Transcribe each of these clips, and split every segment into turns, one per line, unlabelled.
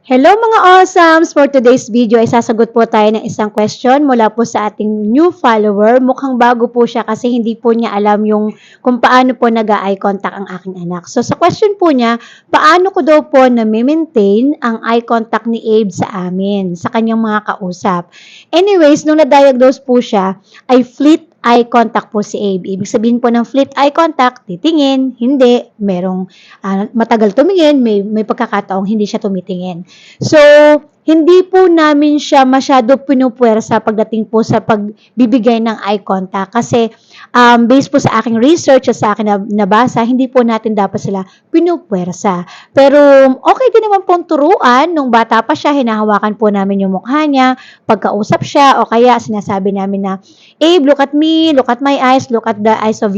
Hello mga awesomes! For today's video ay sasagot po tayo ng isang question mula po sa ating new follower. Mukhang bago po siya kasi hindi po niya alam yung kung paano po nag-eye contact ang aking anak. So sa question po niya, paano ko daw po na-maintain ang eye contact ni Abe sa amin, sa kanyang mga kausap. Anyways, nung na-diagnose po siya, ay fleet eye contact po si Abe. Ibig sabihin po ng fleet eye contact, titingin, hindi, merong matagal tumingin, may pagkakataong hindi siya tumitingin. So, hindi po namin siya masyado pinupuwersa pagdating po sa pagbibigay ng eye contact kasi based po sa aking research at sa akin nabasa, hindi po natin dapat sila pinupuwersa. Pero okay din naman pong turuan, nung bata pa siya, hinahawakan po namin yung mukha niya, pagkausap siya, o kaya sinasabi namin na, Abe, look at me, look at my eyes, look at the eyes of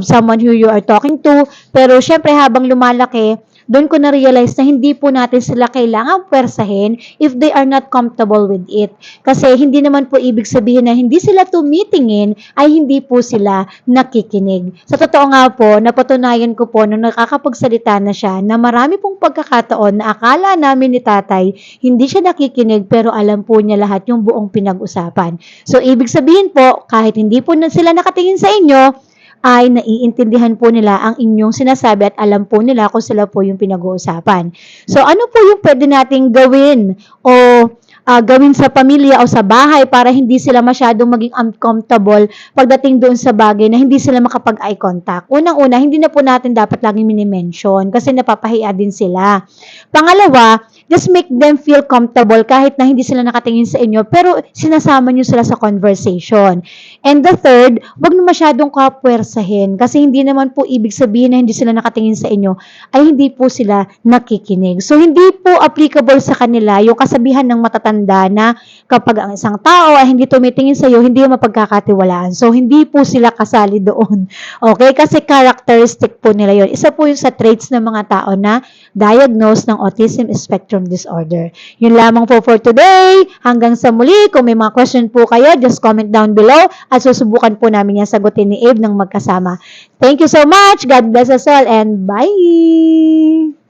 someone who you are talking to. Pero syempre habang lumalaki, doon ko na-realize na hindi po natin sila kailangan pwersahin if they are not comfortable with it. Kasi hindi naman po ibig sabihin na hindi sila tumitingin ay hindi po sila nakikinig. Sa totoo nga po, napatunayan ko po nung nakakapagsalita na siya na marami pong pagkakataon na akala namin ni tatay hindi siya nakikinig pero alam po niya lahat yung buong pinag-usapan. So, ibig sabihin po, kahit hindi po sila nakatingin sa inyo, ay naiintindihan po nila ang inyong sinasabi at alam po nila kung sila po yung pinag-uusapan. So, ano po yung pwede nating gawin o gawin sa pamilya o sa bahay para hindi sila masyadong maging uncomfortable pagdating doon sa bagay na hindi sila makapag-eye contact? Unang-una, hindi na po natin dapat laging mini-mention kasi napapahiya din sila. Pangalawa, just make them feel comfortable kahit na hindi sila nakatingin sa inyo pero sinasama nyo sila sa conversation. And the third, wag na masyadong kapwersahin kasi hindi naman po ibig sabihin na hindi sila nakatingin sa inyo ay hindi po sila nakikinig. So, hindi po applicable sa kanila yung kasabihan ng matatanda na kapag ang isang tao ay hindi tumitingin sa iyo, hindi mapagkakatiwalaan. So, hindi po sila kasali doon. Okay? Kasi characteristic po nila yon. Isa po yung sa traits ng mga tao na diagnosed ng autism spectrum disorder. Yun lamang po for today. Hanggang sa muli, kung may mga question po kayo, just comment down below at susubukan po namin yan sagutin ni Abe ng magkasama. Thank you so much. God bless us all and bye!